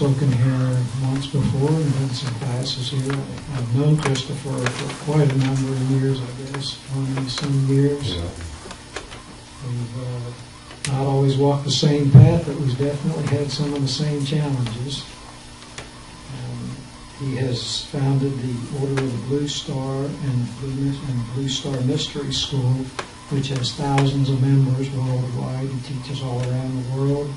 Spoken here once before and done some classes here. I've known Christopher for quite a number of years, I guess, 20-some years. Yeah. We've not always walked the same path, but we've definitely had some of the same challenges. He has founded the Order of the Blue Star and Blue Star Mystery School, which has thousands of members worldwide. He teaches all around the world.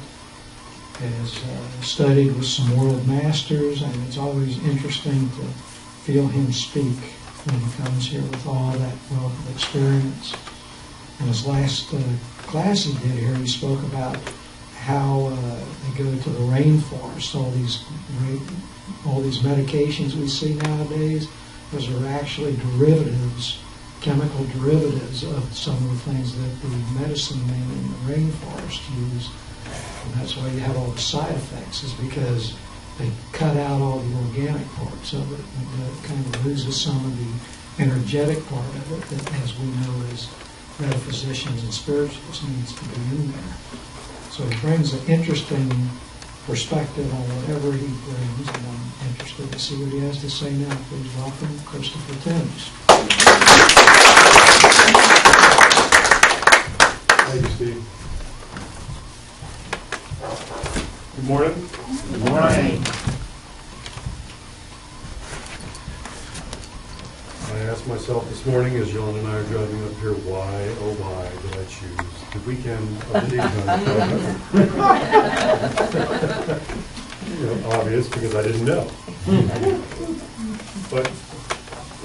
Has studied with some world masters, and it's always interesting to feel him speak when he comes here with all that wealth of experience. In his last class he did here, he spoke about how they go to the rainforest, all these medications we see nowadays. Those are actually derivatives, chemical derivatives of some of the things that the medicine men in the rainforest use. And that's why you have all the side effects, is because they cut out all the organic parts of it. It kind of loses some of the energetic part of it that, as we know as metaphysicians and spiritualists, needs to be in there. So he brings an interesting perspective on whatever he brings, and I'm interested to see what he has to say now. Please welcome Christopher Timms. Thank you, Steve. Good morning. Good morning. I asked myself this morning as John and I are driving up here, why, oh why, did I choose the weekend of the obvious, because I didn't know. But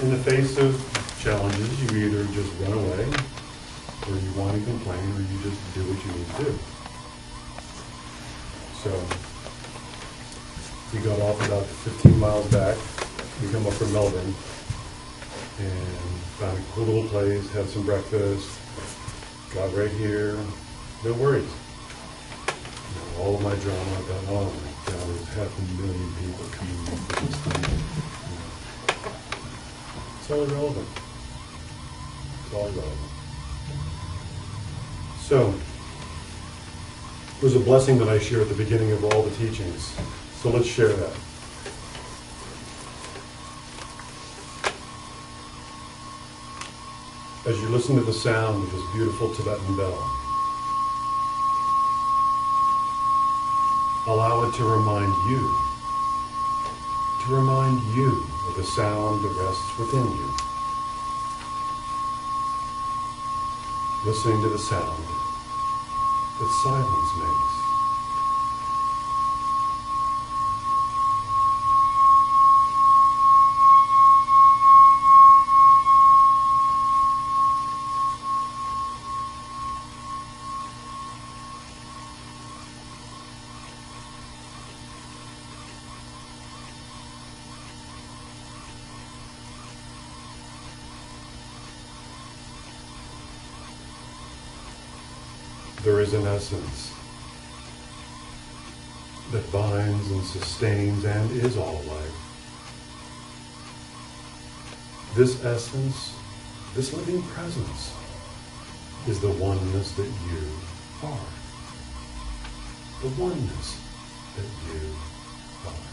in the face of challenges, you either just run away, or you want to complain, or you just do what you need to do. So we got off about 15 miles back. We come up from Melbourne and found a cool little place, had some breakfast, got right here, no worries. All of my drama about, oh my God, there's 500,000 people coming for this thing. It's all irrelevant. It's all irrelevant. So, it was a blessing that I share at the beginning of all the teachings. So let's share that. As you listen to the sound of this beautiful Tibetan bell, Allow it to remind you of the sound that rests within you. Listening to the sound that silence makes. There is an essence that binds and sustains and is all life. This essence, this living presence, is the oneness that you are. The oneness that you are.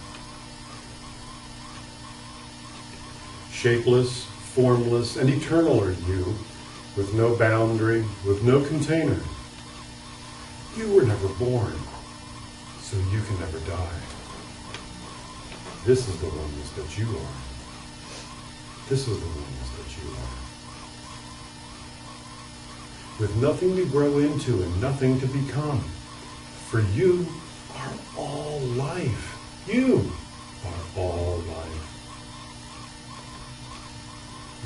Shapeless, formless, and eternal are you, with no boundary, with no container. You were never born, so you can never die. This is the oneness that you are. This is the oneness that you are. With nothing to grow into and nothing to become. For you are all life. You are all life.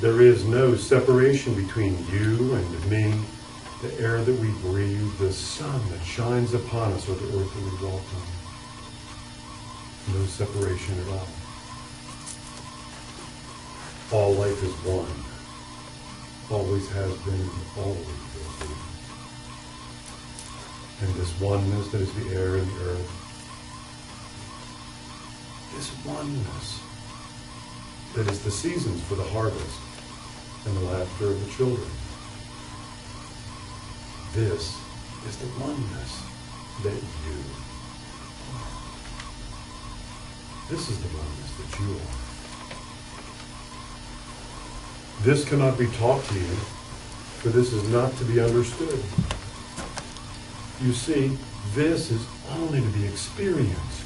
There is no separation between you and me. The air that we breathe, the sun that shines upon us, or the earth that we walk on. No separation at all. All life is one. Always has been and always will be. And this oneness that is the air and the earth, this oneness that is the seasons for the harvest and the laughter of the children. This is the oneness that you are. This is the oneness that you are. This cannot be taught to you, for this is not to be understood. You see, this is only to be experienced,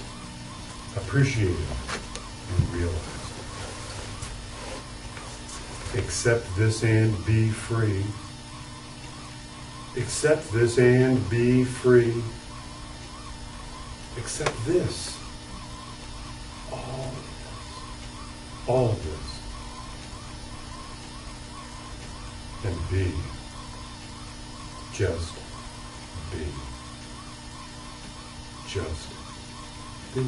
appreciated, and realized. Accept this and be free. Accept this and be free. Accept this. All of this. And be. Just be. Just be.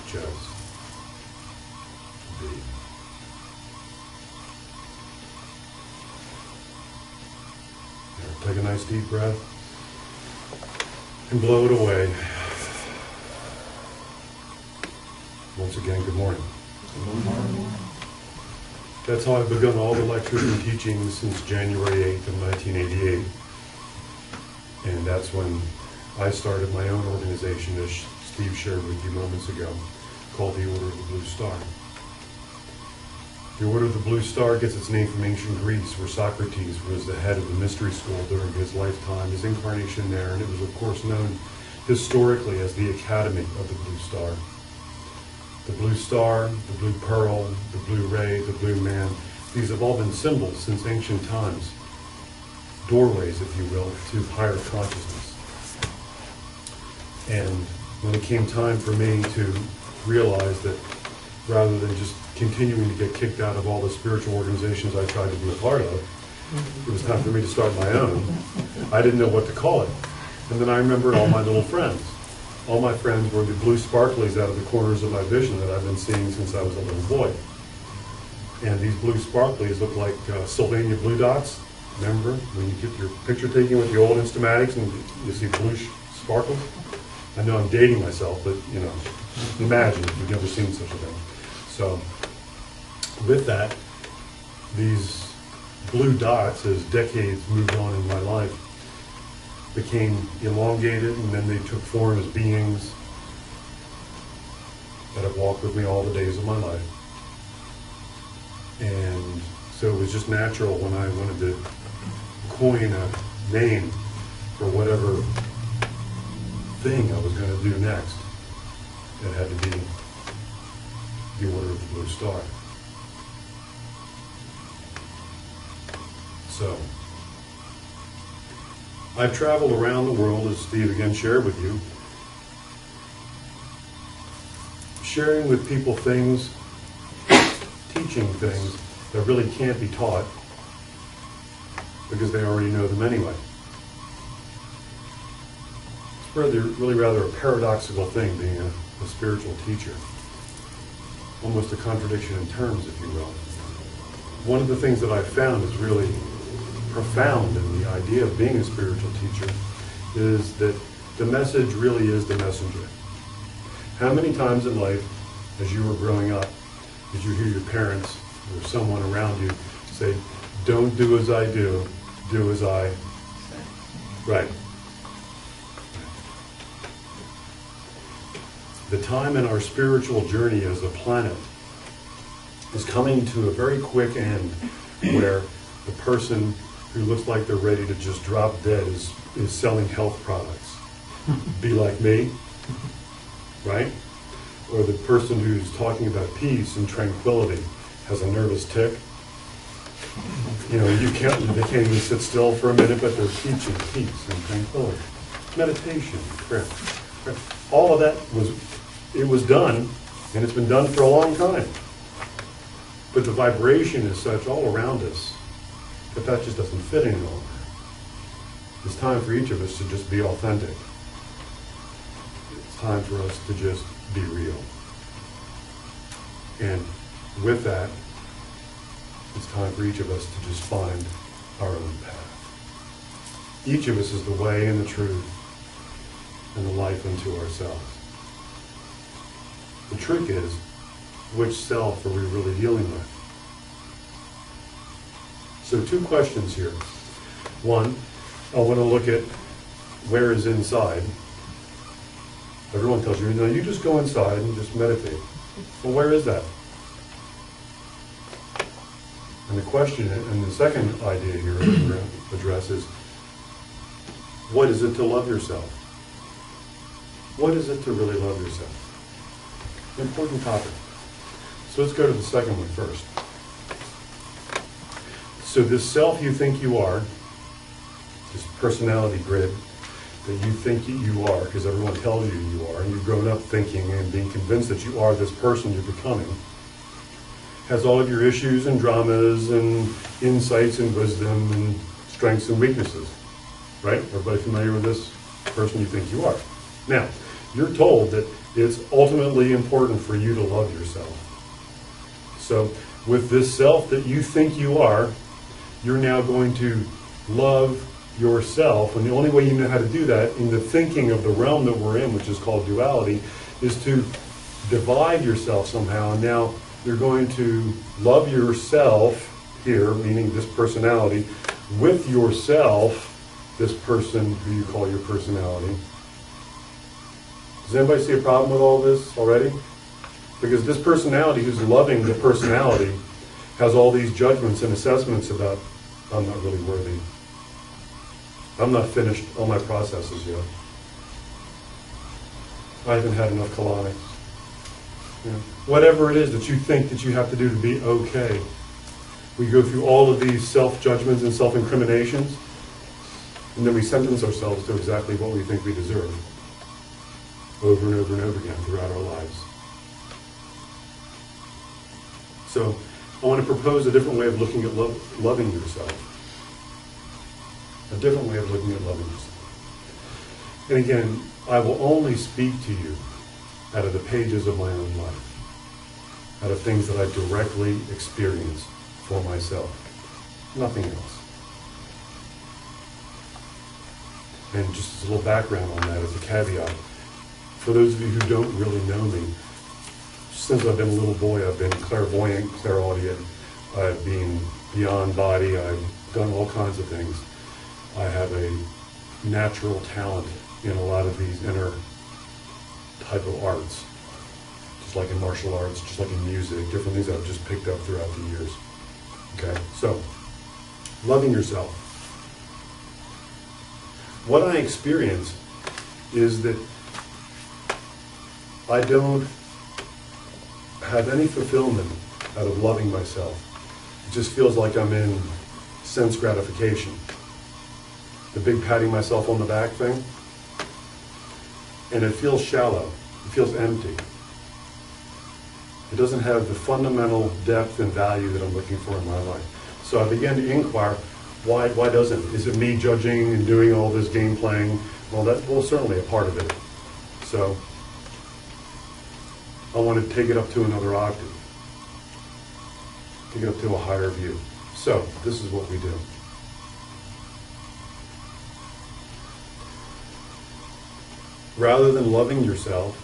Just be. Take a nice deep breath and blow it away. Once again, good morning. Good morning. That's how I've begun all the lectures and teachings since January 8th of 1988. And that's when I started my own organization, as Steve shared with you moments ago, called the Order of the Blue Star. The Order of the Blue Star gets its name from ancient Greece, where Socrates was the head of the mystery school during his lifetime, his incarnation there, and it was of course known historically as the Academy of the Blue Star. The Blue Star, the Blue Pearl, the Blue Ray, the Blue Man, these have all been symbols since ancient times, doorways, if you will, to higher consciousness. And when it came time for me to realize that rather than just continuing to get kicked out of all the spiritual organizations I tried to be a part of, it was time for me to start my own. I didn't know what to call it. And then I remembered all my little friends. All my friends were the blue sparklies out of the corners of my vision that I've been seeing since I was a little boy. And these blue sparklies look like Sylvania blue dots. Remember when you get your picture taken with the old Instamatics and you see blue sparkles? I know I'm dating myself, but you know, imagine if you've never seen such a thing. So with that, these blue dots, as decades moved on in my life, became elongated, and then they took form as beings that have walked with me all the days of my life. And so it was just natural when I wanted to coin a name for whatever thing I was going to do next. It had to be the Order of the Blue Star. So, I've traveled around the world, as Steve again shared with you, sharing with people things, teaching things that really can't be taught because they already know them anyway. It's really rather a paradoxical thing being a spiritual teacher. Almost a contradiction in terms, if you will. One of the things that I've found is really profound in the idea of being a spiritual teacher is that the message really is the messenger. How many times in life, as you were growing up, did you hear your parents or someone around you say, don't do as I do, do as I... Right. The time in our spiritual journey as a planet is coming to a very quick end where the person who looks like they're ready to just drop dead is selling health products. Be like me, right? Or the person who's talking about peace and tranquility has a nervous tick. You know, they can't even sit still for a minute, but they're teaching peace and tranquility. Meditation, prayer. All of that was done, and it's been done for a long time. But the vibration is such all around us that just doesn't fit any longer. It's time for each of us to just be authentic. It's time for us to just be real. And with that, it's time for each of us to just find our own path. Each of us is the way and the truth and the life unto ourselves. The trick is, which self are we really dealing with? So 2 questions here. One, I want to look at where is inside. Everyone tells you, no, you just go inside and just meditate. Well, where is that? And the question, and the second idea here that we're going to address is, what is it to love yourself? What is it to really love yourself? Important topic. So let's go to the second one first. So this self you think you are, this personality grid that you think you are, because everyone tells you you are, and you've grown up thinking and being convinced that you are this person you're becoming, has all of your issues and dramas and insights and wisdom and strengths and weaknesses. Right? Everybody familiar with this person you think you are? Now, you're told that it's ultimately important for you to love yourself. So, with this self that you think you are, you're now going to love yourself, and the only way you know how to do that in the thinking of the realm that we're in, which is called duality, is to divide yourself somehow. And now you're going to love yourself here, meaning this personality, with yourself, this person who you call your personality. Does anybody see a problem with all this already? Because this personality who's loving the personality has all these judgments and assessments about, I'm not really worthy. I'm not finished all my processes yet. I haven't had enough colonics. You know, whatever it is that you think that you have to do to be okay. We go through all of these self-judgments and self-incriminations, and then we sentence ourselves to exactly what we think we deserve, over and over and over again throughout our lives. So I want to propose a different way of looking at loving yourself. A different way of looking at loving yourself. And again, I will only speak to you out of the pages of my own life, out of things that I've directly experienced for myself. Nothing else. And just as a little background on that as a caveat, for those of you who don't really know me, since I've been a little boy, I've been clairvoyant, clairaudient, I've been beyond body, I've done all kinds of things. I have a natural talent in a lot of these inner type of arts, just like in martial arts, just like in music, different things I've just picked up throughout the years. Okay, so loving yourself. What I experience is that I don't have any fulfillment out of loving myself. It just feels like I'm in sense gratification. The big patting myself on the back thing. And it feels shallow. It feels empty. It doesn't have the fundamental depth and value that I'm looking for in my life. So I began to inquire, why doesn't it? Is it me judging and doing all this game playing? Well, that's certainly a part of it. So I want to take it up to another octave. Take it up to a higher view. So this is what we do. Rather than loving yourself,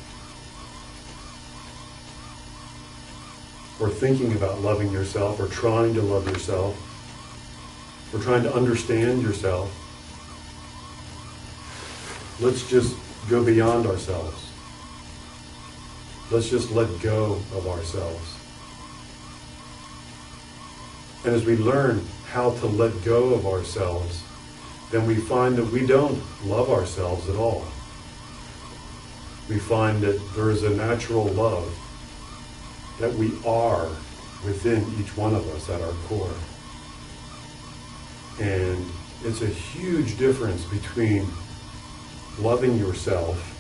or thinking about loving yourself, or trying to love yourself, or trying to understand yourself, let's just go beyond ourselves. Let's just let go of ourselves. And as we learn how to let go of ourselves, then we find that we don't love ourselves at all. We find that there is a natural love that we are within each one of us at our core. And it's a huge difference between loving yourself,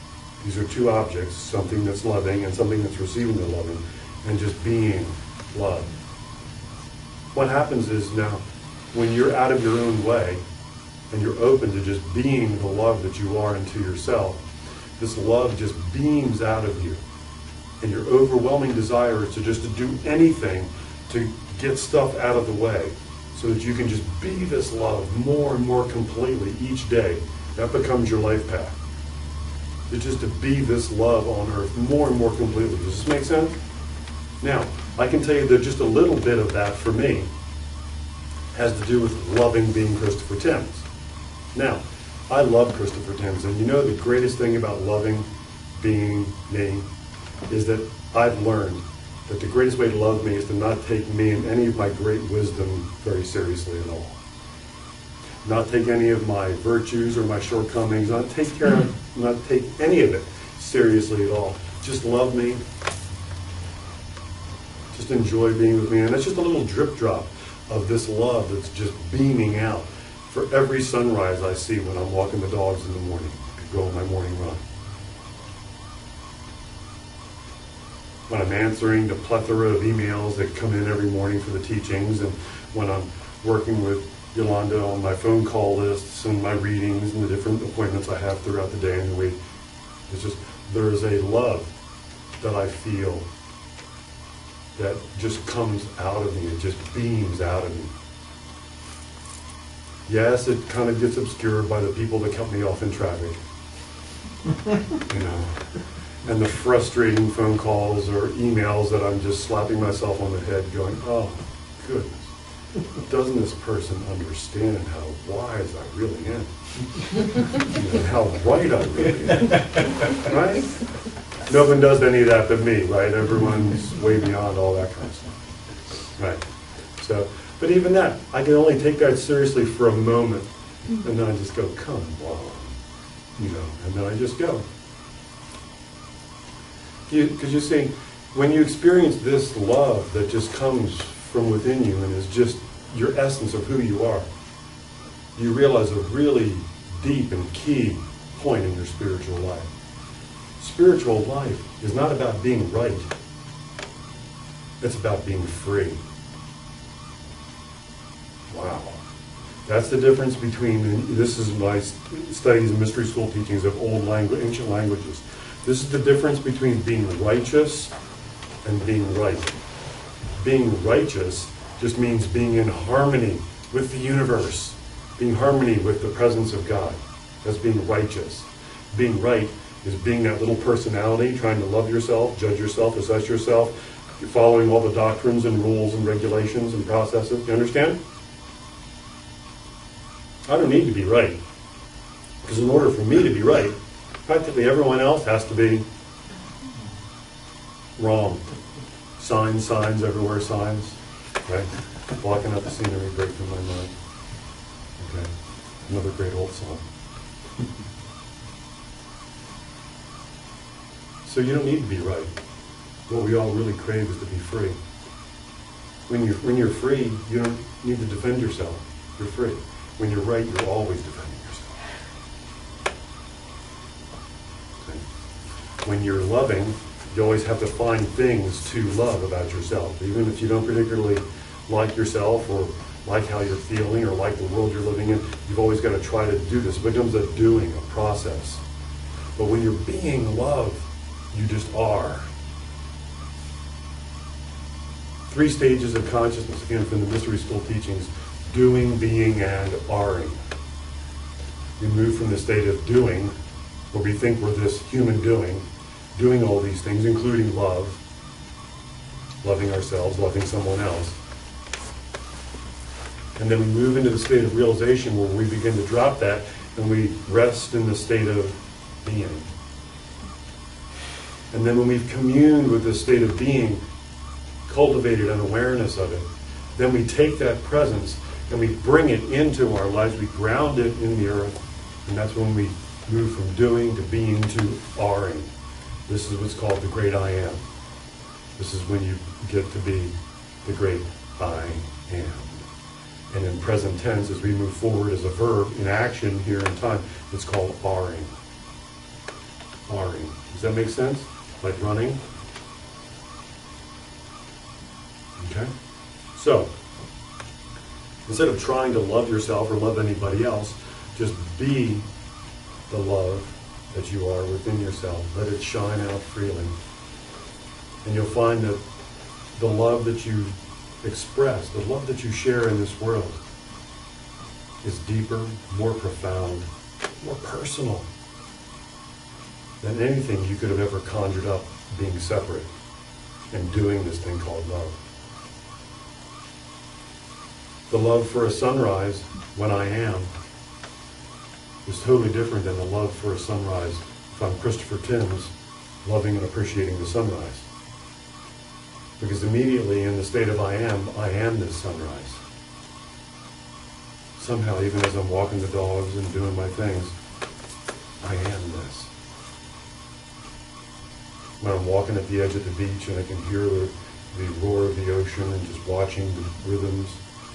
these are two objects, something that's loving and something that's receiving the loving, and just being loved. What happens is now, when you're out of your own way, and you're open to just being the love that you are into yourself, this love just beams out of you. And your overwhelming desire is to just to do anything to get stuff out of the way so that you can just be this love more and more completely each day. That becomes your life path. It's just to be this love on earth more and more completely. Does this make sense? Now, I can tell you that just a little bit of that for me has to do with loving being Christopher Timms. Now, I love Christopher Timms, and you know the greatest thing about loving being me is that I've learned that the greatest way to love me is to not take me and any of my great wisdom very seriously at all. Not take any of my virtues or my shortcomings, not take any of it seriously at all. Just love me. Just enjoy being with me. And that's just a little drip drop of this love that's just beaming out for every sunrise I see when I'm walking the dogs in the morning, to go on my morning run. When I'm answering the plethora of emails that come in every morning for the teachings, and when I'm working with Yolanda on my phone call lists and my readings and the different appointments I have throughout the day and the week, it's just, there's a love that I feel that just comes out of me. It just beams out of me. Yes, it kind of gets obscured by the people that cut me off in traffic. You know, and the frustrating phone calls or emails that I'm just slapping myself on the head going, oh, goodness. Doesn't this person understand how wise I really am? And how right I really am? Right? No one does any of that but me, right? Everyone's way beyond all that kind of stuff. Right. So, but even that, I can only take that seriously for a moment, and then I just go, come on. You know, and then I just go. Because you see, when you experience this love that just comes from within you and is just your essence of who you are, you realize a really deep and key point in your spiritual life. Spiritual life is not about being right. It's about being free. Wow. That's the difference between, this is my studies and mystery school teachings of ancient languages. This is the difference between being righteous and being right. Being righteous just means being in harmony with the universe, being in harmony with the presence of God. That's being righteous. Being right is being that little personality, trying to love yourself, judge yourself, assess yourself, you're following all the doctrines and rules and regulations and processes. You understand? I don't need to be right. Because in order for me to be right, practically everyone else has to be wrong. Signs everywhere, signs. Right? Blocking out the scenery, break from my mind. Okay. Another great old song. So you don't need to be right. What we all really crave is to be free. When you're free, you don't need to defend yourself. You're free. When you're right, you're always defending yourself. Okay. When you're loving, you always have to find things to love about yourself. Even if you don't particularly like yourself or like how you're feeling or like the world you're living in, you've always got to try to do this. It becomes a doing, a process. But when you're being love, you just are. 3 stages of consciousness, again from the mystery school teachings: doing, being, and aring. We move from the state of doing, where we think we're this human doing all these things, including love, loving ourselves, loving someone else. And then we move into the state of realization, where we begin to drop that and we rest in the state of being. And then when we've communed with this state of being, cultivated an awareness of it, then we take that presence and we bring it into our lives, we ground it in the earth, and that's when we move from doing to being to aring. This is what's called the great I am. This is when you get to be the great I am. And in present tense, as we move forward as a verb in action here in time, it's called aring. Aring. Does that make sense? Like running? Okay? So, instead of trying to love yourself or love anybody else, just be the love that you are within yourself. Let it shine out freely. And you'll find that the love that you express, the love that you share in this world, is deeper, more profound, more personal than anything you could have ever conjured up being separate and doing this thing called love. The love for a sunrise, when I am, is totally different than the love for a sunrise if I'm Christopher Timms, loving and appreciating the sunrise. Because immediately in the state of I am this sunrise. Somehow, even as I'm walking the dogs and doing my things, I am this. When I'm walking at the edge of the beach and I can hear the roar of the ocean and just watching the rhythms,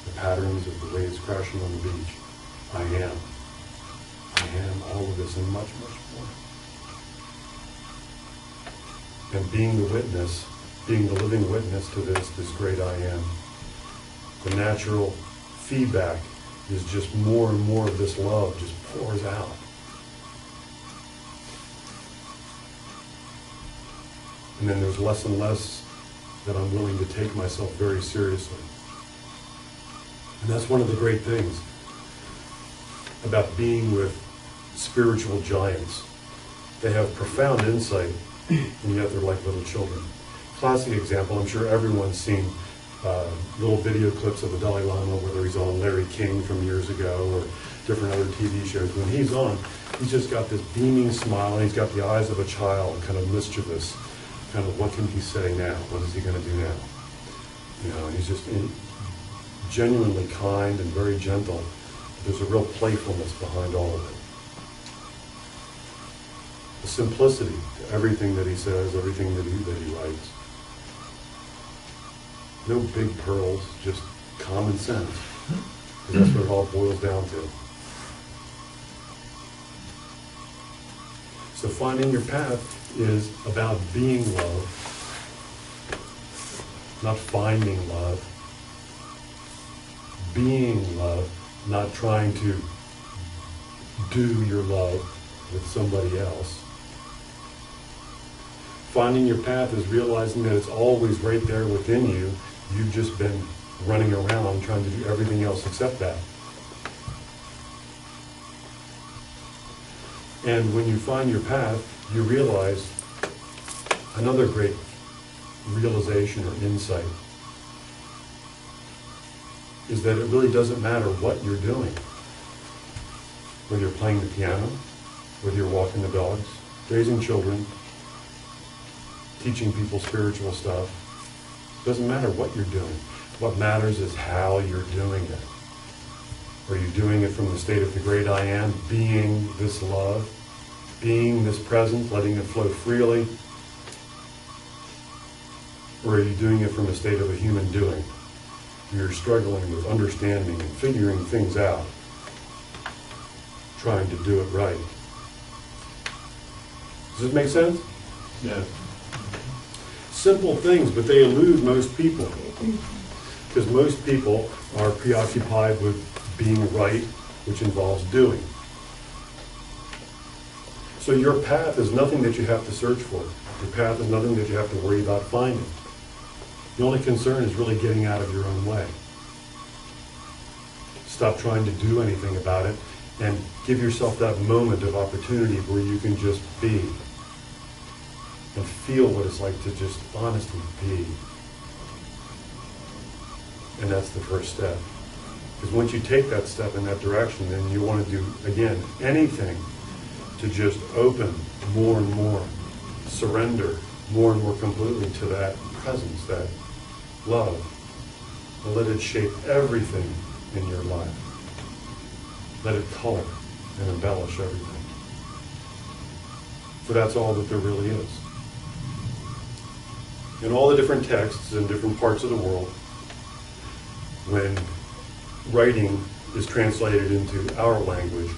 the patterns of the waves crashing on the beach, I am. I am all of this and much, much more. And being the witness, being the living witness to this great I am, the natural feedback is just more and more of this love just pours out. And then there's less and less that I'm willing to take myself very seriously. And that's one of the great things about being with spiritual giants. They have profound insight, and yet they're like little children. Classic example, I'm sure everyone's seen little video clips of the Dalai Lama, whether he's on Larry King from years ago or different other TV shows. When he's on, he's just got this beaming smile, and he's got the eyes of a child, kind of mischievous, kind of what can he say now? What is he going to do now? You know, and he's just genuinely kind and very gentle. There's a real playfulness behind all of it. A simplicity to everything that he says, everything that he writes. No big pearls, just common sense. Because that's what it all boils down to. So finding your path is about being love, not finding love. Being love, not trying to do your love with somebody else. Finding your path is realizing that it's always right there within you. You've just been running around trying to do everything else except that. And when you find your path, you realize another great realization or insight is that it really doesn't matter what you're doing. Whether you're playing the piano, whether you're walking the dogs, raising children, teaching people spiritual stuff. It doesn't matter what you're doing. What matters is how you're doing it. Are you doing it from the state of the great I am, being this love, being this present, letting it flow freely? Or are you doing it from a state of a human doing? You're struggling with understanding and figuring things out, trying to do it right. Does this make sense? Yes. Simple things, but they elude most people. Because most people are preoccupied with being right, which involves doing. So your path is nothing that you have to search for. Your path is nothing that you have to worry about finding. The only concern is really getting out of your own way. Stop trying to do anything about it and give yourself that moment of opportunity where you can just be and feel what it's like to just honestly be. And that's the first step. Because once you take that step in that direction, then you want to do, again, anything to just open more and more, surrender more and more completely to that presence, that love, and let it shape everything in your life. Let it color and embellish everything. For that's all that there really is. In all the different texts in different parts of the world, when writing is translated into our language,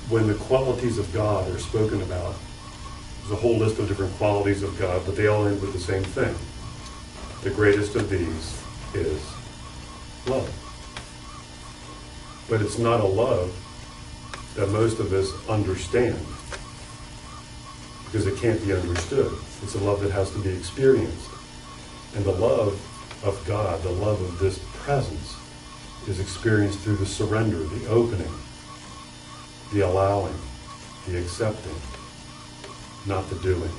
when the qualities of God are spoken about, there's a whole list of different qualities of God, but they all end with the same thing. The greatest of these is love. But it's not a love that most of us understand, because it can't be understood. It's a love that has to be experienced. And the love of God, the love of this presence, is experienced through the surrender, the opening, the allowing, the accepting, not the doing.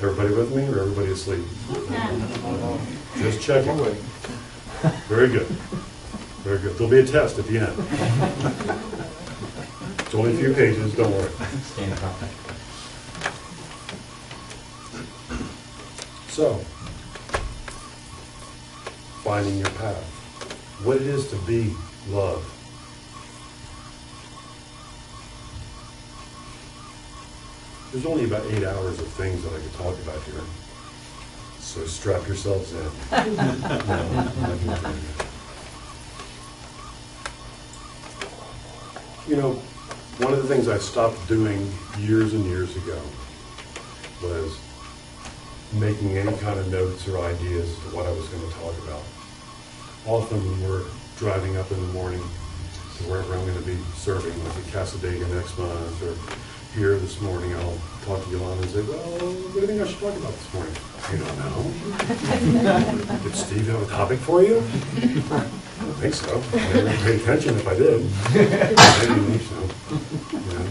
Everybody with me, or everybody asleep? Just checking. Very good. Very good. There'll be a test at the end. It's only a few pages, don't worry. So, finding your path. What it is to be love. There's only about 8 hours of things that I could talk about here. So strap yourselves in. You know, one of the things I stopped doing years and years ago was making any kind of notes or ideas to what I was going to talk about. Often when we're driving up in the morning to wherever I'm going to be serving, like at Casadega next month, or here this morning, I'll talk to Yolanda and say, well, what do you think I should talk about this morning? You don't know. Did Steve have a topic for you? I don't think so. I wouldn't pay attention if I did. Maybe, so, you know,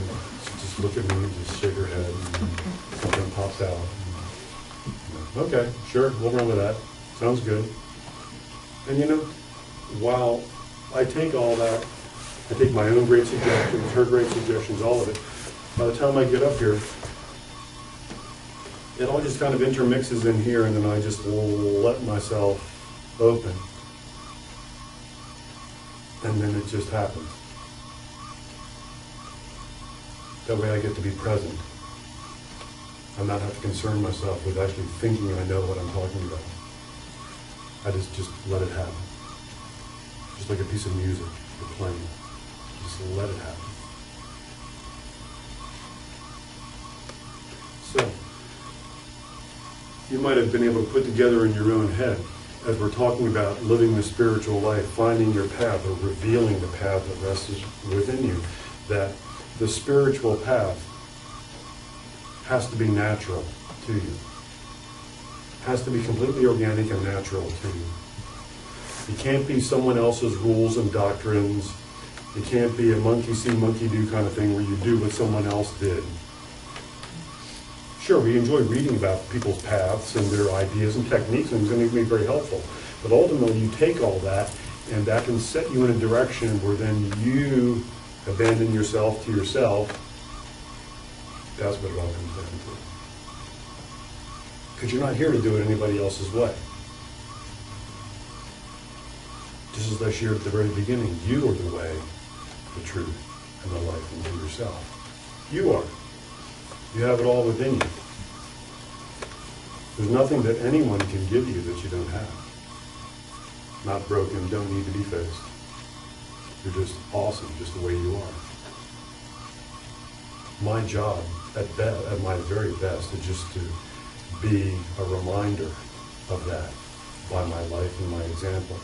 just look at me and just shake her head and something pops out. Okay, sure, we'll run with that. Sounds good. And you know, while I take all that, I take my own great suggestions, her great suggestions, all of it, by the time I get up here, it all just kind of intermixes in here, and then I just let myself open. And then it just happens. That way I get to be present. I not have to concern myself with actually thinking I know what I'm talking about. I just let it happen. Just like a piece of music you're playing. Just let it happen. So, you might have been able to put together in your own head, as we're talking about living the spiritual life, finding your path, or revealing the path that rests within you, that the spiritual path has to be natural to you. Has to be completely organic and natural to you. It can't be someone else's rules and doctrines. It can't be a monkey see, monkey do kind of thing where you do what someone else did. Sure, we enjoy reading about people's paths and their ideas and techniques, and it's going to be very helpful. But ultimately, you take all that, and that can set you in a direction where then you abandon yourself to yourself. That's what it all comes down to. Because you're not here to do it anybody else's way. Just as I shared at the very beginning, you are the way, the truth, and the life into yourself. You are. You have it all within you. There's nothing that anyone can give you that you don't have. Not broken, don't need to be fixed. You're just awesome, just the way you are. My job, at my very best, is just to be a reminder of that by my life and my example.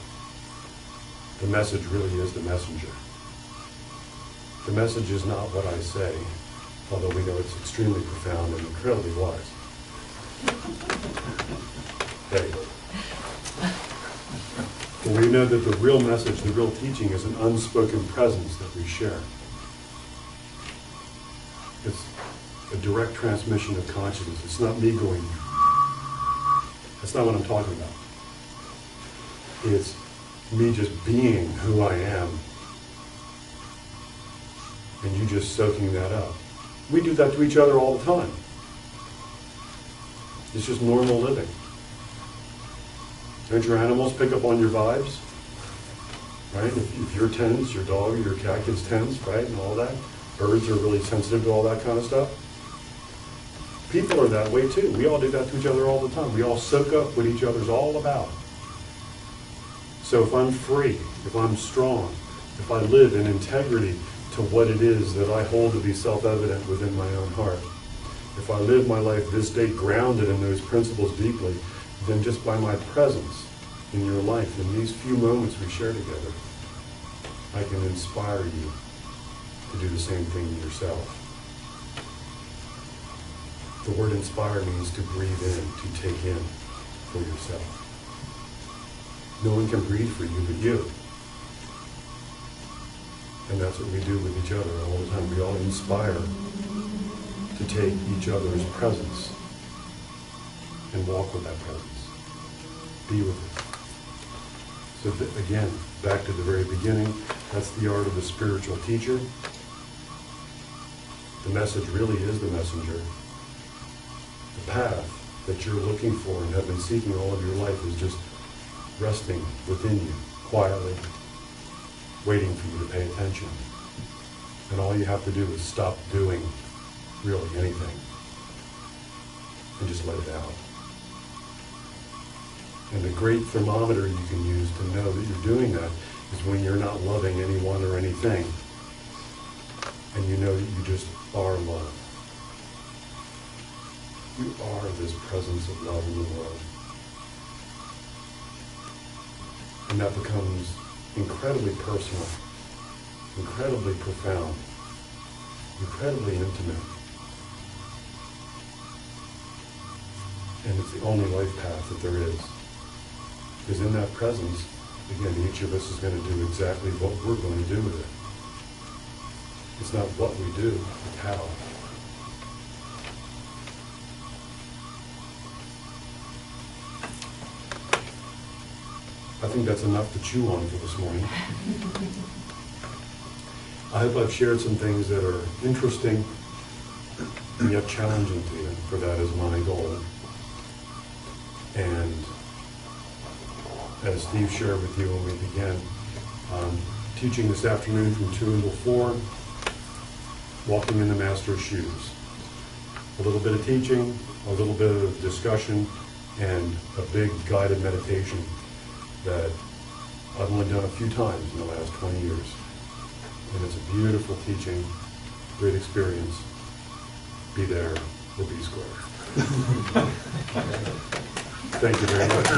The message really is the messenger. The message is not what I say, although we know it's extremely profound and incredibly wise. Hey. But we know that the real message, the real teaching is an unspoken presence that we share. It's a direct transmission of consciousness. It's not me going, that's not what I'm talking about. It's me just being who I am and you just soaking that up. We do that to each other all the time. It's just normal living. Don't your animals pick up on your vibes? Right? If you're tense, your dog or your cat gets tense, right? And all that. Birds are really sensitive to all that kind of stuff. People are that way too. We all do that to each other all the time. We all soak up what each other's all about. So if I'm free, if I'm strong, if I live in integrity to what it is that I hold to be self-evident within my own heart, if I live my life this day grounded in those principles deeply, then just by my presence in your life, in these few moments we share together, I can inspire you to do the same thing yourself. The word inspire means to breathe in, to take in for yourself. No one can breathe for you but you. And that's what we do with each other all the time. We all inspire to take each other's presence and walk with that presence. Be with it. So again, back to the very beginning, that's the art of the spiritual teacher. The message really is the messenger. The path that you're looking for and have been seeking all of your life is just resting within you, quietly, waiting for you to pay attention. And all you have to do is stop doing really anything and just let it out. And the great thermometer you can use to know that you're doing that is when you're not loving anyone or anything, and you know that you just are love. You are this presence of love in the world. And that becomes incredibly personal, incredibly profound, incredibly intimate. And it's the only life path that there is. Because in that presence, again, each of us is going to do exactly what we're going to do with it. It's not what we do, it's how. I think that's enough to chew on for this morning. I hope I've shared some things that are interesting and yet challenging to you, for that is my goal. And as Steve shared with you when we began, teaching this afternoon from 2 until 4, walking in the Master's shoes. A little bit of teaching, a little bit of discussion, and a big guided meditation that I've only done a few times in the last 20 years. And it's a beautiful teaching, great experience. Be there or be square. Thank you very much.